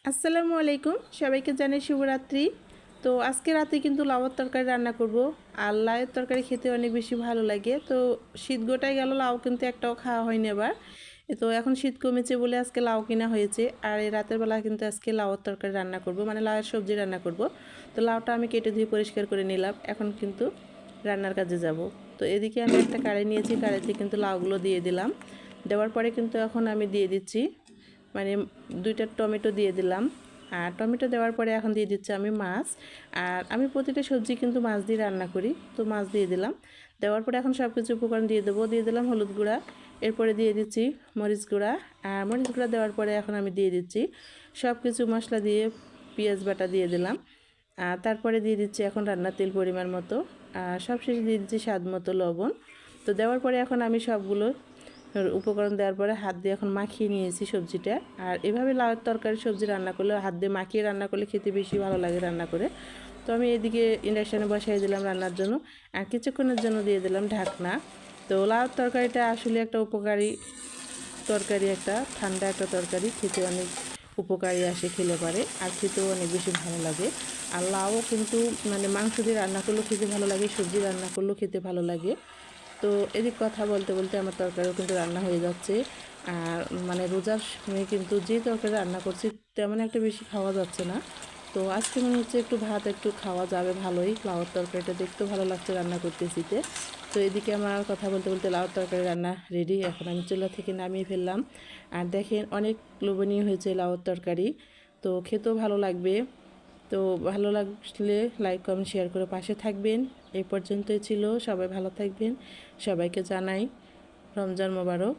আসসালামু আলাইকুম, সবাইকে জানাই শুভরাত্রি। তো আজকে রাতে কিন্তু লাউয়ের তরকারি রান্না করব। আর লাউয়ের তরকারি খেতে অনেক বেশি ভালো লাগে। তো শীত গোটায় গেল, লাউ কিন্তু একটাও খাওয়া হয়নি এবার। তো এখন শীত কমেছে বলে আজকে লাউ কিনা হয়েছে। আর এই রাতের বেলা কিন্তু আজকে লাউয়ের তরকারি রান্না করব, মানে লাউয়ের সবজি রান্না করব। তো লাউটা আমি কেটে ধুয়ে পরিষ্কার করে নিলাম। এখন কিন্তু রান্নার কাজে যাব। তো এদিকে আমি একটা কড়াই নিয়েছি, কড়াইতে কিন্তু লাউগুলো দিয়ে দিলাম। দেওয়ার পরে কিন্তু এখন আমি দিয়ে দিচ্ছি মানে 2টা টমেটো দিয়ে দিলাম। আর টমেটো দেওয়ার পরে এখন দিয়ে দিচ্ছি আমি মাছ। আর আমি প্রতিটা সবজি কিন্তু মাছ দিয়ে রান্না করি, তো মাছ দিয়ে দিলাম। দেওয়ার পরে এখন সব কিছু উপকরণ দিয়ে দেবো। দিয়ে দিলাম হলুদ গুঁড়া, এরপরে দিয়ে দিচ্ছি মরিচ গুঁড়া। আর মরিচ গুঁড়া দেওয়ার পরে এখন আমি দিয়ে দিচ্ছি সব কিছু মশলা দিয়ে পেঁয়াজ বাটা দিয়ে দিলাম। আর তারপরে দিয়ে দিচ্ছি এখন রান্নার তেল পরিমাণ মতো। আর সবশেষে দিয়ে দিচ্ছি স্বাদ মতো লবণ। তো দেওয়ার পরে এখন আমি সবগুলো উপকরণ দেওয়ার পরে হাত দিয়ে এখন মাখিয়ে নিয়েছি সবজিটা। আর এভাবে লাউয়ের তরকারি সবজি রান্না করলে, হাত দিয়ে মাখিয়ে রান্না করলে খেতে বেশি ভালো লাগে রান্না করে। তো আমি এদিকে ইন্ডাকশানে বসাই দিলাম রান্নার জন্য। আর কিছুক্ষণের জন্য দিয়ে দিলাম ঢাকনা। তো লাউয়ের তরকারিটা আসলে একটা উপকারী তরকারি, একটা ঠান্ডা একটা তরকারি, খেতে অনেক উপকারী আসে খেলে পারে। আর খেতেও অনেক বেশি ভালো লাগে। আর লাউও কিন্তু মানে মাংস দিয়ে রান্না করলেও খেতে ভালো লাগে, সবজি রান্না করলেও খেতে ভালো লাগে। তো এদিক কথা বলতে বলতে আমার তরকারিও কিন্তু রান্না হয়ে যাচ্ছে। আর মানে রোজার সময় কিন্তু যে তরকারি রান্না করছি তেমন একটা বেশি খাওয়া যাচ্ছে না। তো আজকে মনে হচ্ছে একটু ভাত একটু খাওয়া যাবে ভালোই। লাউর তরকারিটা দেখতেও ভালো লাগছে রান্না করতেছিতে। তো এদিকে আমার কথা বলতে বলতে লাউর তরকারি রান্না রেডি। এখন আমি চুলা থেকে নামিয়ে ফেললাম। আর দেখেন অনেক লোভনীয় হয়েছে লাউর তরকারি। তো খেতেও ভালো লাগবে। তো ভালো লাগলে লাইক কমেন্ট শেয়ার করে পাশে থাকবেন। এই পর্যন্তই ছিল, সবাই ভালো থাকবেন। সবাইকে জানাই রমজান মোবারক।